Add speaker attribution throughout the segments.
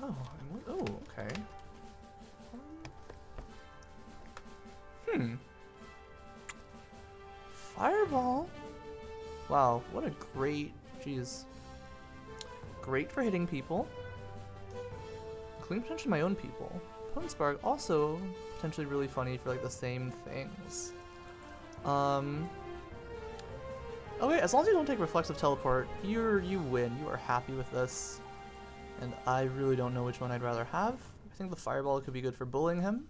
Speaker 1: Oh, oh, okay. Fireball. Wow, what a great, jeez. Great for hitting people. Including potentially my own people. Potent Spark also potentially really funny for like the same things. Okay, as long as you don't take Reflexive Teleport, you win. You are happy with this. And I really don't know which one I'd rather have. I think the Fireball could be good for bullying him.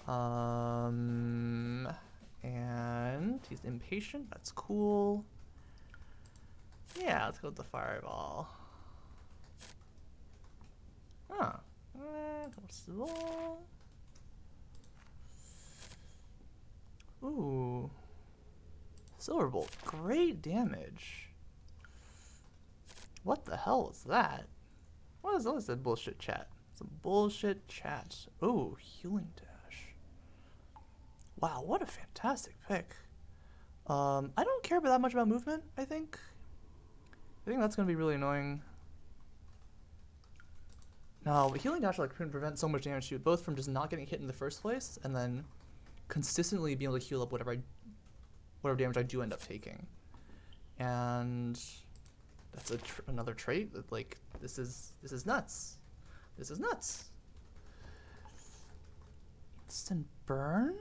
Speaker 1: And he's impatient. That's cool. Yeah, let's go with the Fireball. Huh. Ooh. Silverbolt. Great damage. What the hell is that? What is that bullshit chat? Some bullshit chat. Ooh, Healing Dash. Wow, what a fantastic pick. I don't care that much about movement, I think. I think that's going to be really annoying. No, but Healing Dash can prevent so much damage to you, both from just not getting hit in the first place, and then consistently being able to heal up whatever damage I do end up taking. And that's another trait that, like, this is nuts. This is nuts. Instant burn?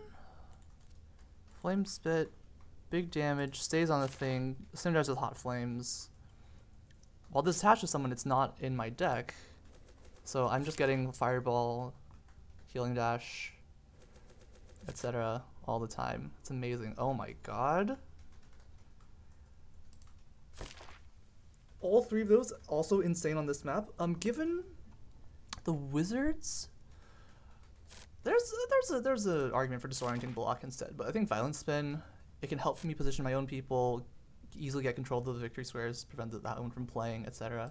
Speaker 1: Flame Spit, big damage, stays on the thing, synergizes with Hot Flames. While this attaches someone, it's not in my deck. So I'm just getting Fireball, Healing Dash, etc. all the time. It's amazing. Oh my god. All three of those also insane on this map. Given the Wizards, there's an argument for disorienting block instead, but I think Violent Spin, it can help me position my own people, easily get control of the victory squares, prevent that one from playing, etc.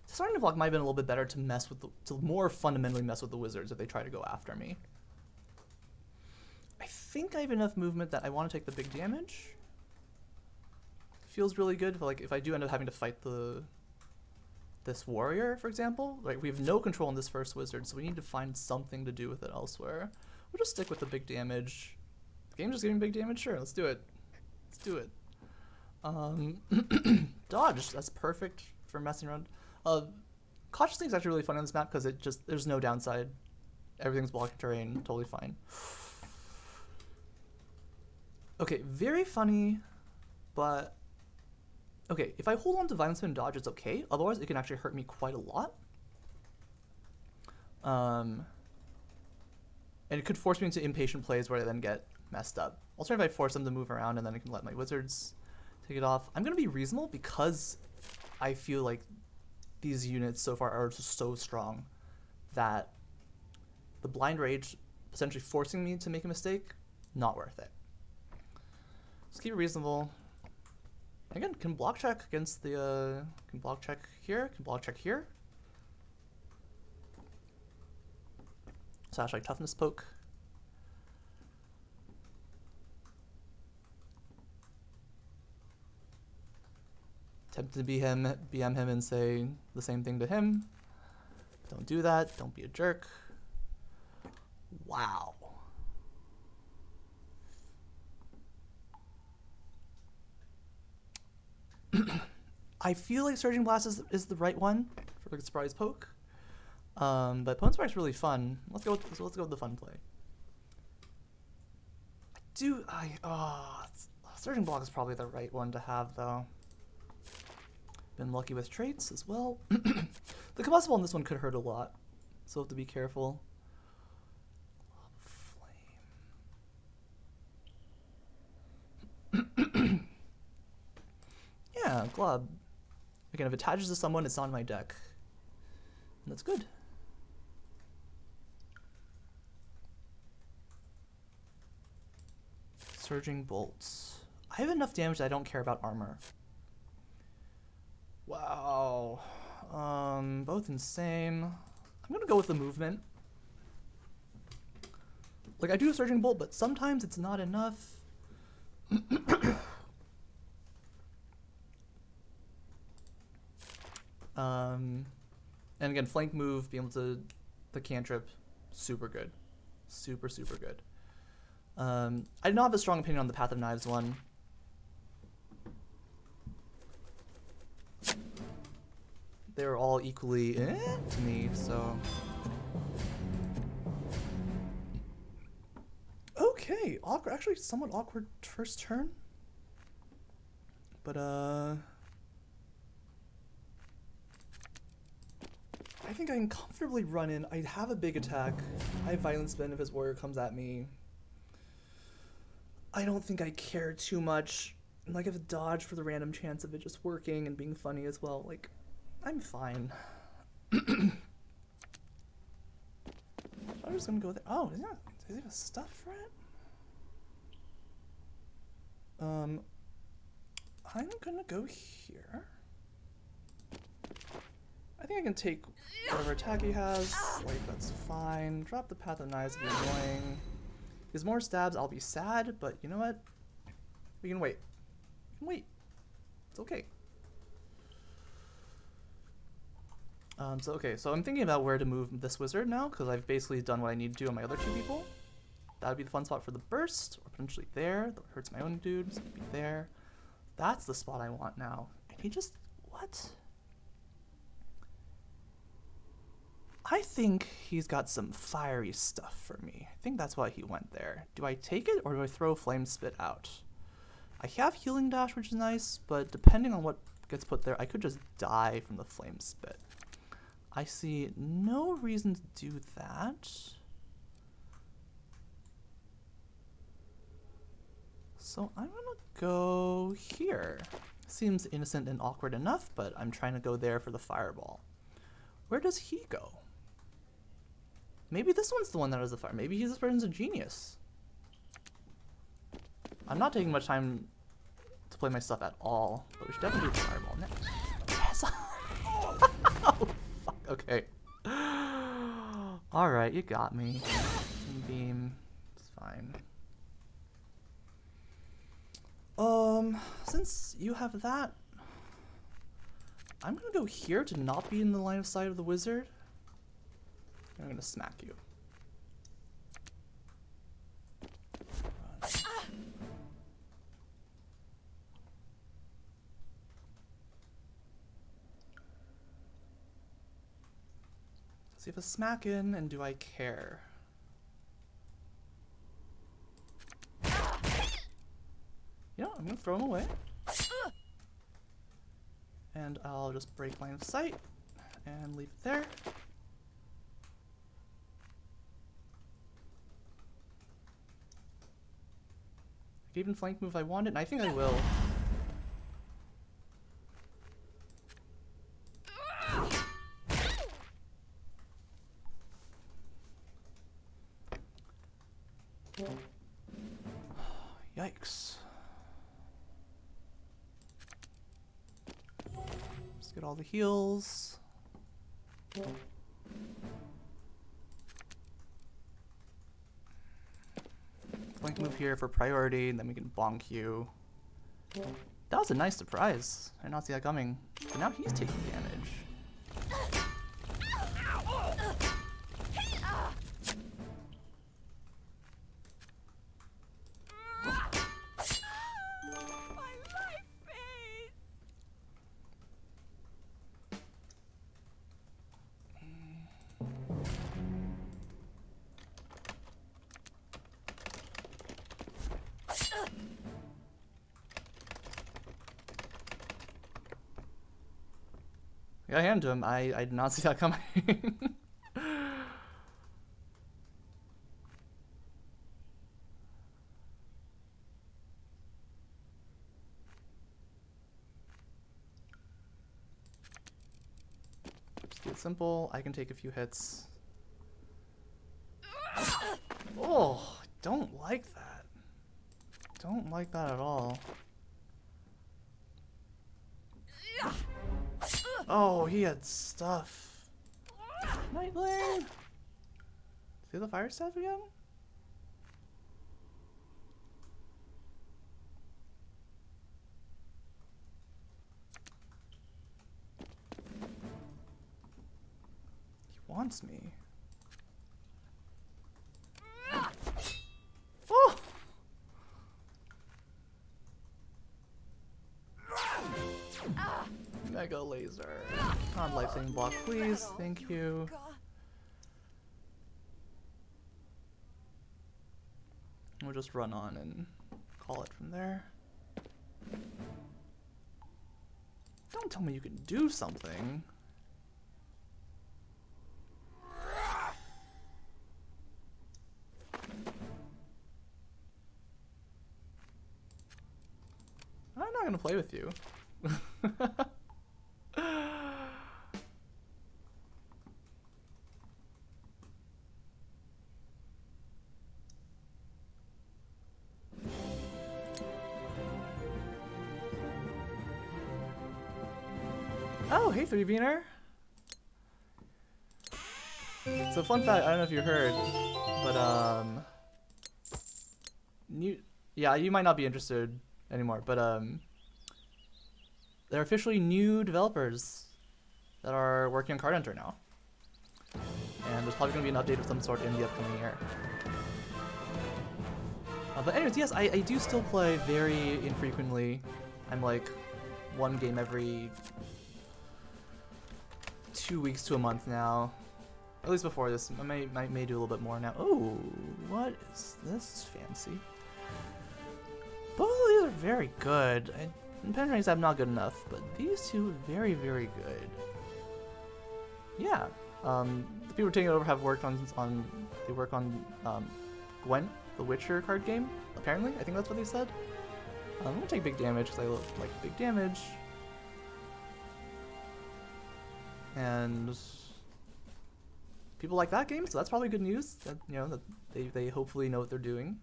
Speaker 1: Disorienting block might have been a little bit better to more fundamentally mess with the Wizards if they try to go after me. I think I have enough movement that I want to take the big damage. Feels really good, but like if I do end up having to fight this warrior, for example, like we have no control on this first wizard, so we need to find something to do with it elsewhere. We'll just stick with the big damage. The game's just giving big damage? Sure, let's do it. Let's do it. Dodge, that's perfect for messing around. Cautious Thing is actually really fun on this map because there's no downside. Everything's blocking terrain, totally fine. Okay, very funny, but okay, if I hold on to Violent Spin and Dodge, it's okay. Otherwise, it can actually hurt me quite a lot. And it could force me into impatient plays where I then get messed up. Alternatively, if I force them to move around and then I can let my Wizards take it off. I'm going to be reasonable because I feel like these units so far are just so strong that the Blind Rage essentially forcing me to make a mistake, not worth it. Just keep it reasonable. Again, can block check against the, can block check here, can block check here. Slash like Toughness Poke. Tempted to BM him and say the same thing to him. Don't do that, don't be a jerk. Wow. I feel like Surging Blast is the right one for like a surprise poke. But Potent Spark's really fun. Let's go with the fun play. Surging Block is probably the right one to have though. Been lucky with traits as well. The combustible on this one could hurt a lot, so have to be careful. Flame. Yeah, Glob. Again, if it attaches to someone, it's not in my deck. And that's good. Surging Bolts. I have enough damage that I don't care about armor. Wow. Both insane. I'm gonna go with the movement. Like, I do Surging Bolt, but sometimes it's not enough. And again, flank move, being able to the cantrip, super good, super good. I do not have a strong opinion on the Path of Knives one. They're all equally to me, so. Okay, awkward. Actually, somewhat awkward first turn. But I think I can comfortably run in. I have a big attack. I have Violent Spin if his warrior comes at me. I don't think I care too much. And like, I have a dodge for the random chance of it just working and being funny as well. Like, I'm fine. I'm just gonna go there. Oh, does he have a stuff for it? I'm gonna go here. I think I can take whatever attack he has. Like, that's fine. Drop the Path of Knives if you're annoying. If there's more stabs, I'll be sad, but you know what? We can wait. We can wait. It's okay. So I'm thinking about where to move this wizard now, because I've basically done what I need to do on my other two people. That would be the fun spot for the burst, or potentially there. That hurts my own dude, so it could be there. That's the spot I want now. And he just... what? I think he's got some fiery stuff for me. I think that's why he went there. Do I take it, or do I throw Flame Spit out? I have Healing Dash, which is nice, but depending on what gets put there, I could just die from the Flame Spit. I see no reason to do that. So I'm gonna go here. Seems innocent and awkward enough, but I'm trying to go there for the fireball. Where does he go? Maybe this one's the one that has the fire. Maybe this person's a genius. I'm not taking much time to play my stuff at all, but we should definitely do the fireball next. Yes! Oh, fuck. Okay. Alright, you got me. Beam. It's fine. Since you have that, I'm gonna go here to not be in the line of sight of the wizard. I'm gonna smack you. See if a smack in, and do I care? You know, I'm gonna throw him away. And I'll just break line of sight and leave it there. I could even flank move if I wanted, and I think I will. Yikes. Let's get all the heals. Flank move here for priority, and then we can bonk you. That was a nice surprise. I did not see that coming. But now he's taking damage. I got hand to him. I did not see that coming. Just keep it simple. I can take a few hits. Oh, I don't like that. Don't like that at all. Oh, he had stuff. Nightling! See the fire staff again? wants me. Oh! Mega laser. Non life-saving block, please. Thank you. We'll just run on and call it from there. Don't tell me you can do something. I'm not gonna play with you. Oh, hey 3Beaner. So fun fact, I don't know if you heard, but yeah, you might not be interested anymore, but there are officially new developers that are working on Card Hunter now. And there's probably going to be an update of some sort in the upcoming year. But anyways, yes, I do still play very infrequently. I'm like one game every 2 weeks to a month now. At least before this. I may do a little bit more now. Oh, what is this fancy? Both of these are very good. Penetrating Stab not good enough, but these two very, very good. Yeah. The people taking it over have worked on they work on Gwent, the Witcher card game. Apparently, I think that's what they said. I'm gonna take big damage because I like big damage. And people like that game, so that's probably good news. That that they hopefully know what they're doing.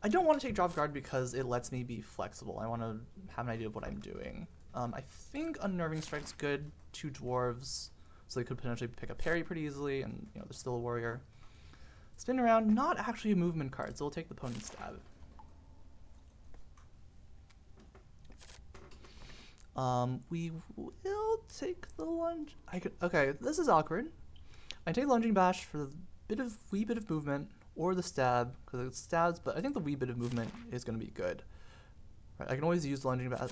Speaker 1: I don't want to take Drop Guard because it lets me be flexible. I want to have an idea of what I'm doing. I think Unnerving Strike's good. 2 dwarves, so they could potentially pick a parry pretty easily, and they're still a warrior. Spin around, not actually a movement card, so we'll take the opponent's stab. We will take the lunge. Okay, this is awkward. I take Lunging Bash for the wee bit of movement, or the stab, because it stabs, but I think the wee bit of movement is going to be good. Right, I can always use Lunging Bash,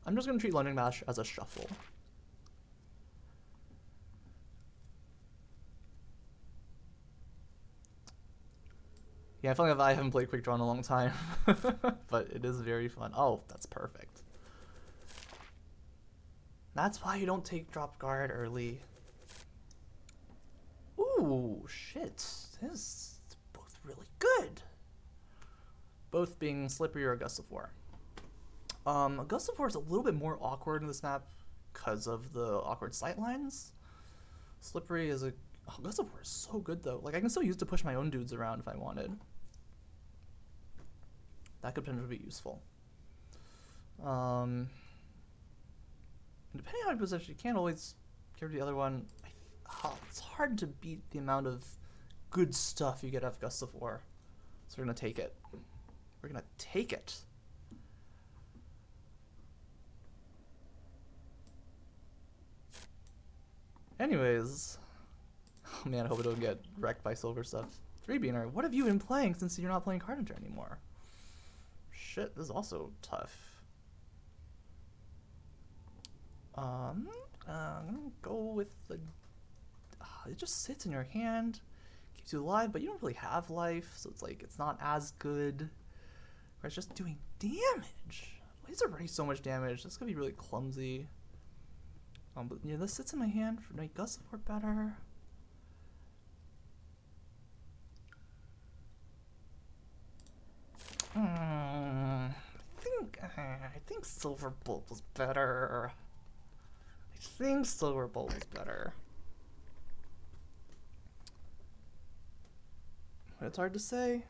Speaker 1: I'm just going to treat Lunging Bash as a shuffle. Yeah, I feel like I haven't played Quick Draw in a long time, but it is very fun. Oh, that's perfect. That's why you don't take Drop Guard early. Ooh, shit. This is both really good. Both being Slippery or Gust of War. Gust of War is a little bit more awkward in this map because of the awkward sightlines. Slippery is Gust of War is so good though. Like I can still use it to push my own dudes around if I wanted. That could potentially be useful. Depending on position, you can't always get rid of the other one. It's hard to beat the amount of good stuff you get out of Gust of War. So we're gonna take it. We're gonna take it. Anyways. Oh man, I hope I don't get wrecked by silver stuff. 3Beaner, what have you been playing since you're not playing Card Hunter anymore? Shit, this is also tough. I'm gonna go with the... it just sits in your hand, keeps you alive, but you don't really have life, so it's like, it's not as good. Or it's just doing damage. It's already so much damage, this could be really clumsy. But yeah, this sits in my hand for make Gust of War better. I think Silver Bolt was better. I think Silver Bolt was better. But it's hard to say.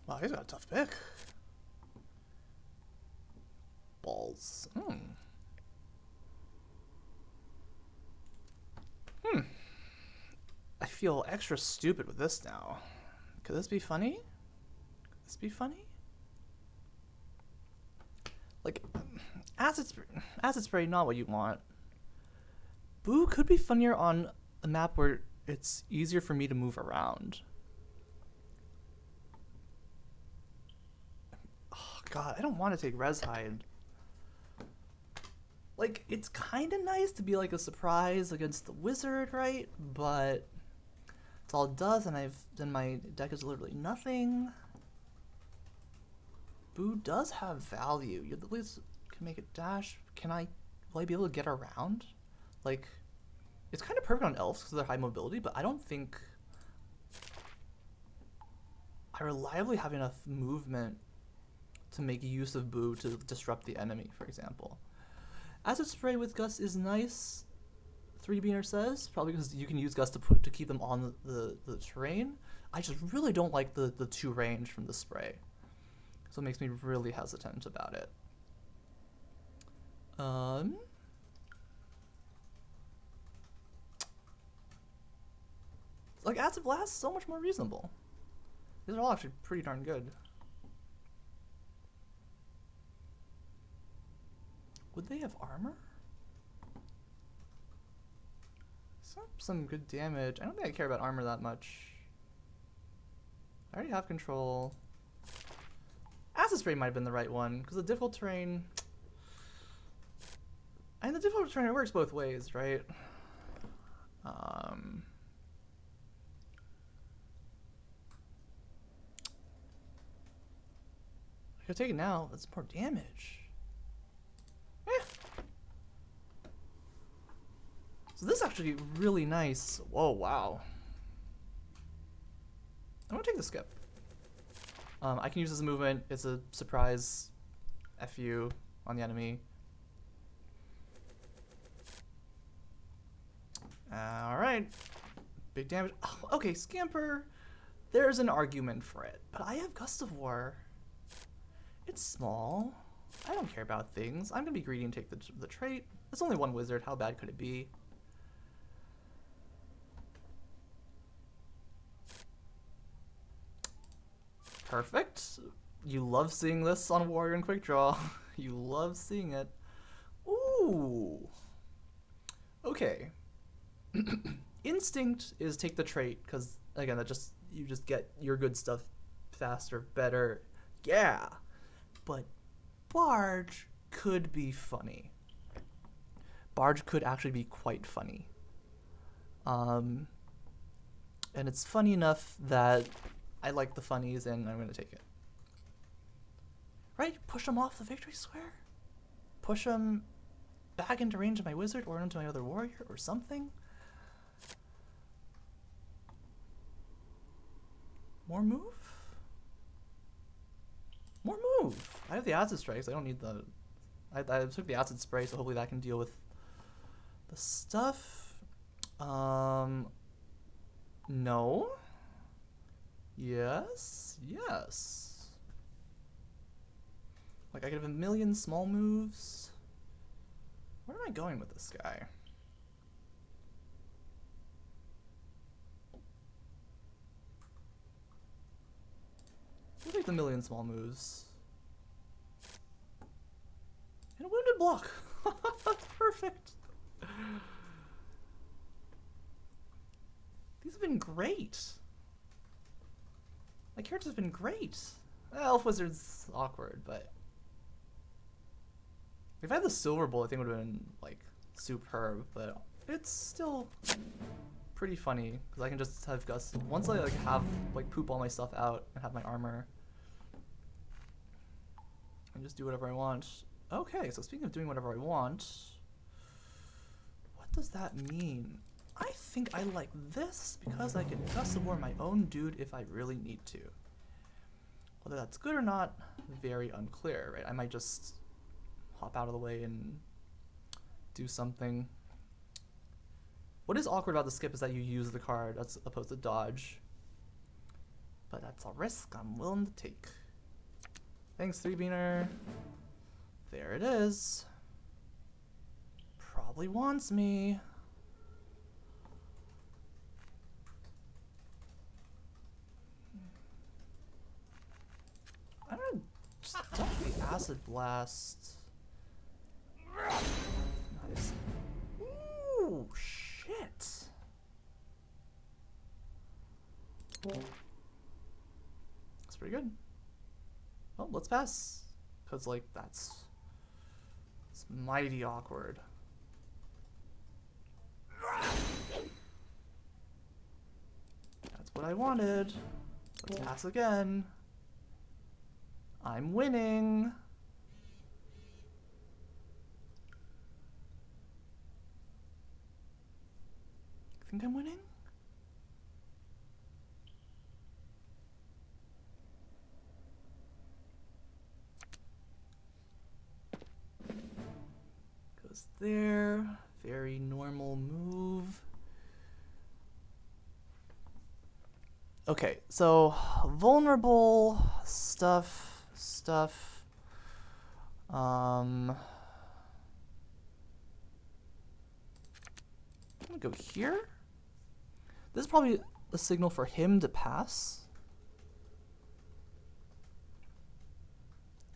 Speaker 1: Wow, he's got a tough pick. Balls. I feel extra stupid with this now. Could this be funny? Could this be funny? Like, acid spray, not what you want. Boo could be funnier on a map where it's easier for me to move around. Oh god, I don't want to take Res Hide. Like, it's kind of nice to be like a surprise against the wizard, right? But it's all it does, and then my deck is literally nothing. Boo does have value. You at least can make it dash. Will I be able to get around? Like, it's kind of perfect on elves because of their high mobility, but I don't think I reliably have enough movement to make use of Boo to disrupt the enemy, for example. Acid Spray with Gust is nice, 3Beaner says, probably because you can use Gust to keep them on the terrain. I just really don't like the 2 range from the spray. So it makes me really hesitant about it. Like, Acid Blast, so much more reasonable. These are all actually pretty darn good. Would they have armor? Some good damage. I don't think I care about armor that much. I already have control. Acid Spray might have been the right one, because the difficult terrain... And the difficult terrain, it works both ways, right? I could take it now. That's more damage. So this is actually really nice. Whoa, wow. I'm gonna take the skip. I can use this as a movement. It's a surprise FU on the enemy. Alright. Big damage. Oh, okay, Scamper. There's an argument for it. But I have Gust of War. It's small. I don't care about things. I'm gonna be greedy and take the trait. It's only one wizard. How bad could it be? Perfect. You love seeing this on Warrior and Quick Draw. You love seeing it. Ooh. Okay. Instinct is take the trait, because again, you just get your good stuff faster, better. Yeah. But Barge could be funny. Barge could actually be quite funny. And it's funny enough that I like the funnies, and I'm going to take it. Right? Push them off the victory square? Push them back into range of my wizard or into my other warrior or something? More move? More move! I have the acid strikes. I don't need the... I took the acid spray, so hopefully that can deal with the stuff. No. Yes. Yes. Like, I could have a million small moves. Where am I going with this guy? We'll take the million small moves. And a wounded block. That's perfect. These have been great. My character's been great. Elf Wizard's awkward, but if I had the silver bullet, I think it would have been like superb, but it's still pretty funny because I can just have Gust. Once I like poop all my stuff out and have my armor, and just do whatever I want. Okay, so speaking of doing whatever I want, what does that mean? I think I like this because I can Gust of War my own dude if I really need to. Whether that's good or not, very unclear, right? I might just hop out of the way and do something. What is awkward about the skip is that you use the card as opposed to dodge. but that's a risk I'm willing to take. Thanks, 3-beaner. There it is. Probably wants me. I'm gonna just dump the Acid Blast. Nice. Ooh, shit. That's pretty good. Well, let's pass. Because, like, it's mighty awkward. That's what I wanted. Let's pass again. I'm winning. Think I'm winning? Goes there. Very normal move. Okay, so vulnerable stuff. I'm gonna go here. This is probably a signal for him to pass.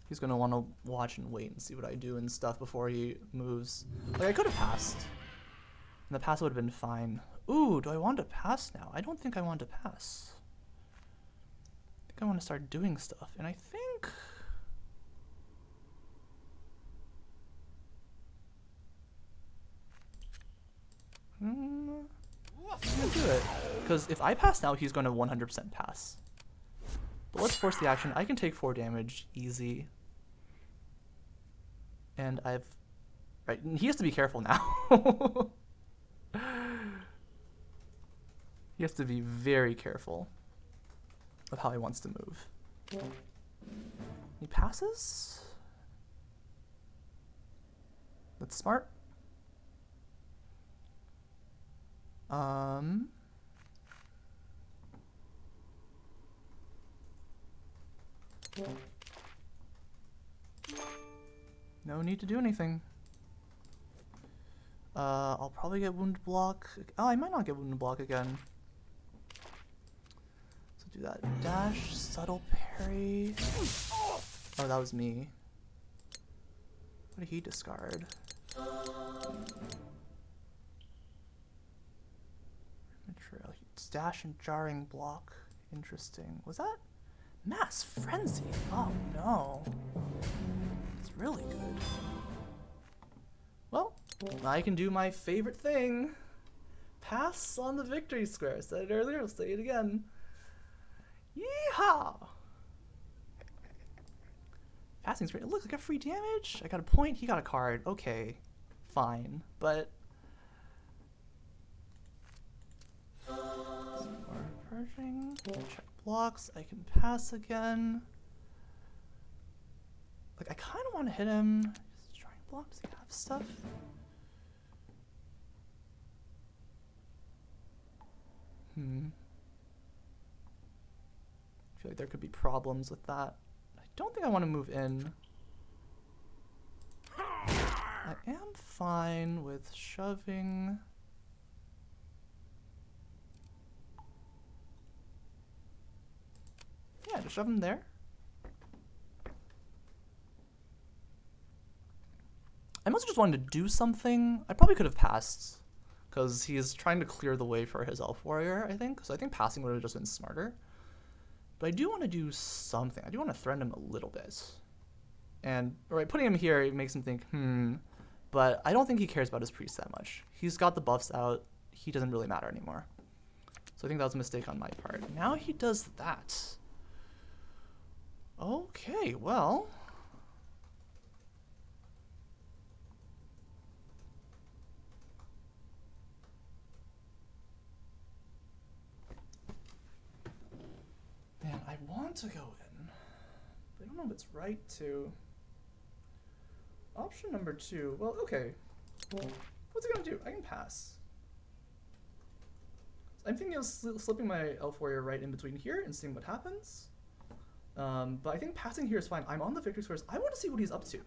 Speaker 1: He's gonna want to watch and wait and see what I do and stuff before he moves. Like, I could have passed, and the pass would have been fine. Ooh, do I want to pass now? I don't think I want to pass. I think I want to start doing stuff, and I think I'm gonna do it, because if I pass now, he's going to 100% pass. But let's force the action. I can take 4 damage easy. And right, he has to be careful now. He has to be very careful with how he wants to move. He passes? That's smart. No need to do anything. I'll probably get wound block. Oh, I might not get wound block again. So do that. Dash, subtle parry. Oh, that was me. What did he discard? Trail. Dash and jarring block. Interesting. Was that Mass Frenzy? Oh no. It's really good. Well, I can do my favorite thing. Pass on the victory square. I said it earlier, I'll say it again. Yeehaw! Passing's great. Look, I got free damage. I got a point, he got a card. Okay, fine. But Purging, check blocks, I can pass again. Like, I kind of want to hit him. Just trying to block, does he have stuff? I feel like there could be problems with that. I don't think I want to move in. I am fine with shoving. Yeah, just shove him there. I must have just wanted to do something. I probably could have passed, because he is trying to clear the way for his elf warrior, I think. So I think passing would have just been smarter. But I do want to do something. I do want to threaten him a little bit. And right, putting him here, it makes him think, But I don't think he cares about his priest that much. He's got the buffs out. He doesn't really matter anymore. So I think that was a mistake on my part. Now he does that. Okay, well. Man, I want to go in, but I don't know if it's right to. Option number 2, well, okay. What's it gonna do? I can pass. I'm thinking of slipping my Elf Warrior right in between here and seeing what happens. But I think passing here is fine. I'm on the victory source. I want to see what he's up to.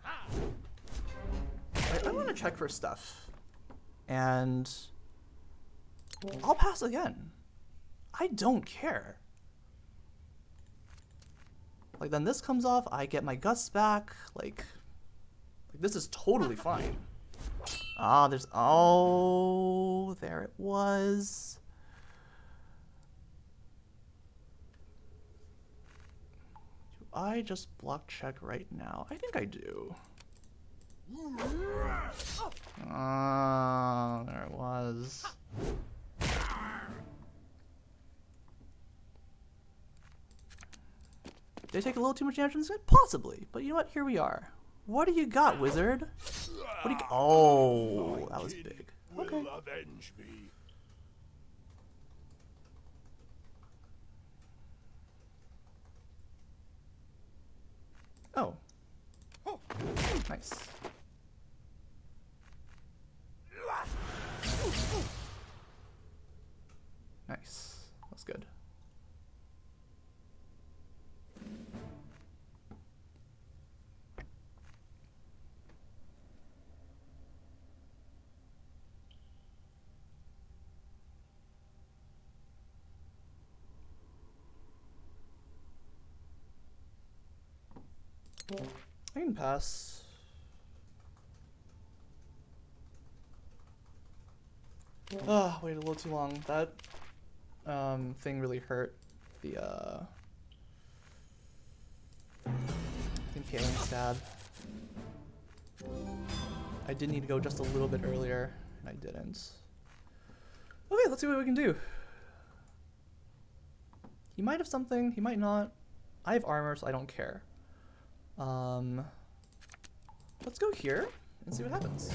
Speaker 1: I want to check for stuff. And I'll pass again. I don't care. Like, then this comes off, I get my gusts back. Like this is totally fine. Ah, there's, oh, there it was. Do I just block check right now? I think I do. Ah, there it was. Did I take a little too much damage from this guy? Possibly, but you know what? Here we are. What do you got, wizard? What do you? Oh, that was big. Okay.
Speaker 2: Will avenge me.
Speaker 1: Oh. Nice. Nice. That's good. I can pass. Ah, wait a little too long. That thing really hurt the impaling stab. I did need to go just a little bit earlier, and I didn't. Okay, let's see what we can do. He might have something, he might not. I have armor, so I don't care. Let's go here and see what happens.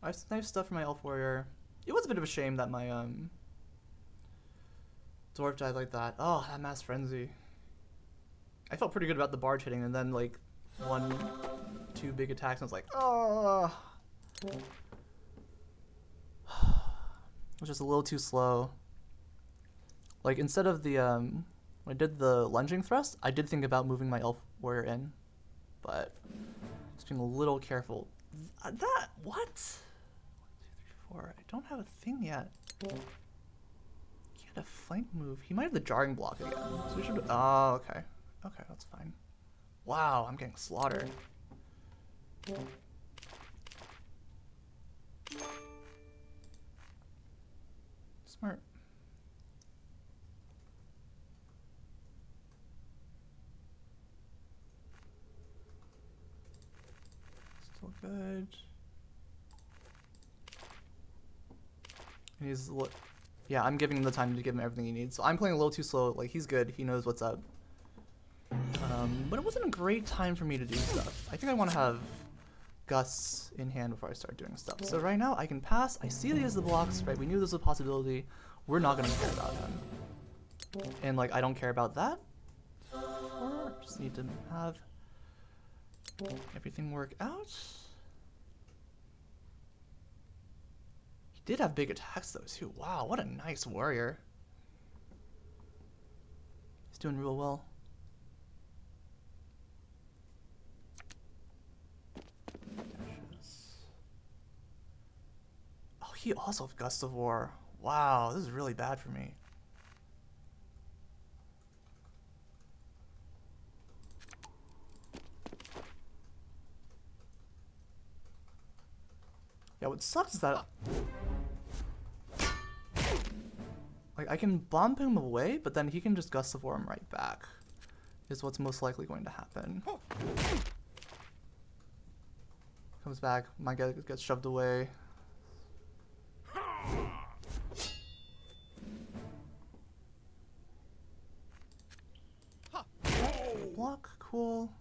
Speaker 1: I have some nice stuff for my Elf Warrior. It was a bit of a shame that my dwarf died like that. Oh, that Mass Frenzy. I felt pretty good about the barge hitting, and then like 1, 2 big attacks, and I was like, oh. It was just a little too slow. Like, instead of the when I did the lunging thrust, I did think about moving my Elf Warrior in, but just being a little careful. That what? 1, 2, 3, 4. I don't have a thing yet. He had a flank move. He might have the jarring block again. So we should. Oh, okay. Okay, that's fine. Wow, I'm getting slaughtered. Smart. Still good. And he's, yeah, I'm giving him the time to give him everything he needs. So I'm playing a little too slow. Like, he's good. He knows what's up. But it wasn't a great time for me to do stuff. I think I want to have gusts in hand before I start doing stuff. So right now I can pass. I see that he has the blocks, right? We knew this was a possibility. We're not going to care about him. And like, I don't care about that. Just need to have everything work out. He did have big attacks though too. Wow, what a nice warrior. He's doing real well. Oh, he also has Gust of War. Wow, this is really bad for me. Yeah, what sucks is that like I can bomb him away, but then he can just Gust of War him right back. Is what's most likely going to happen. Comes back, my guy gets shoved away. Block, cool.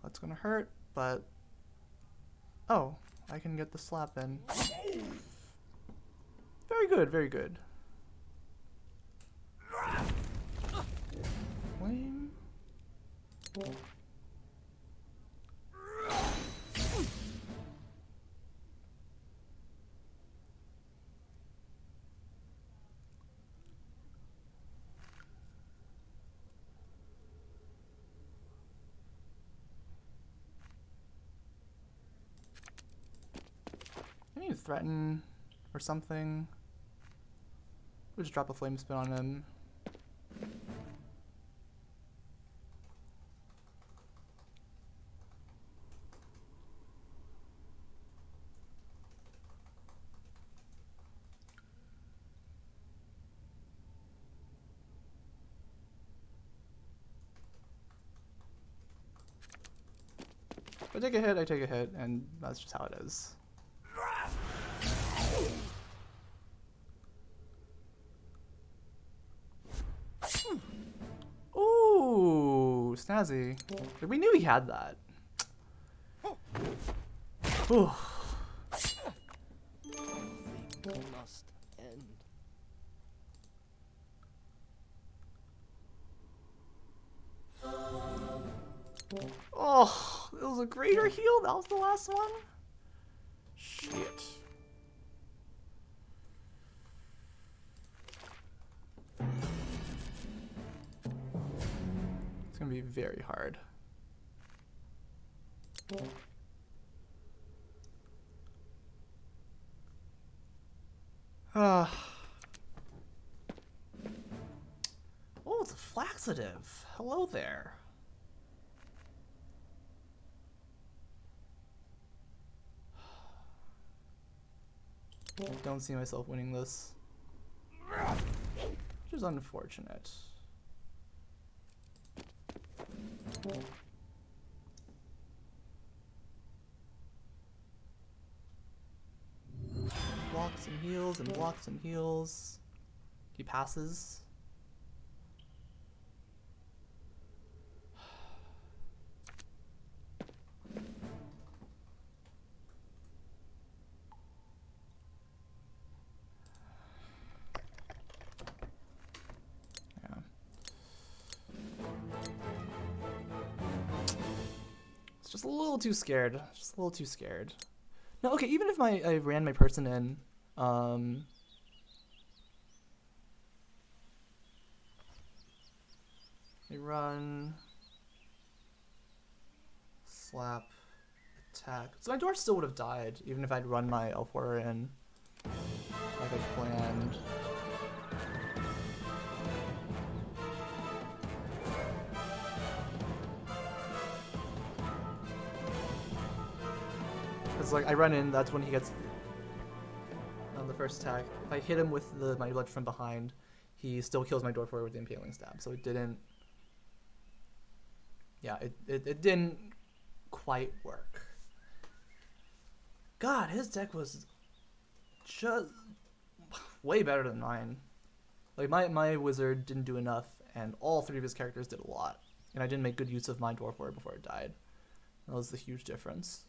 Speaker 1: That's gonna hurt, but oh, I can get the slap in. Very good, very good. Flame. I need to threaten or something. We'll just drop a flame spin on him. If I take a hit, I take a hit, and that's just how it is. Ooh, snazzy. We knew he had that. Ooh.
Speaker 2: Things must end.
Speaker 1: Oh, it was a greater heal? That was the last one? Shit. It's gonna be very hard. Oh, it's a flaxative. Hello there. I don't see myself winning this. Which is unfortunate. Blocks and heals and blocks and heals. He passes. Yeah. It's just a little too scared. Just a little too scared. No, okay, even if I ran my person in, I run, slap, attack. So my dwarf still would have died, even if I'd run my elf warrior in, like I planned. Because like I run in, that's when he gets on the first attack. If I hit him with my ledge from behind, he still kills my dwarf warrior with the impaling stab. So it didn't. Yeah, it didn't quite work. God, his deck was just way better than mine. Like my wizard didn't do enough, and all three of his characters did a lot. And I didn't make good use of my dwarf warrior before it died. That was the huge difference.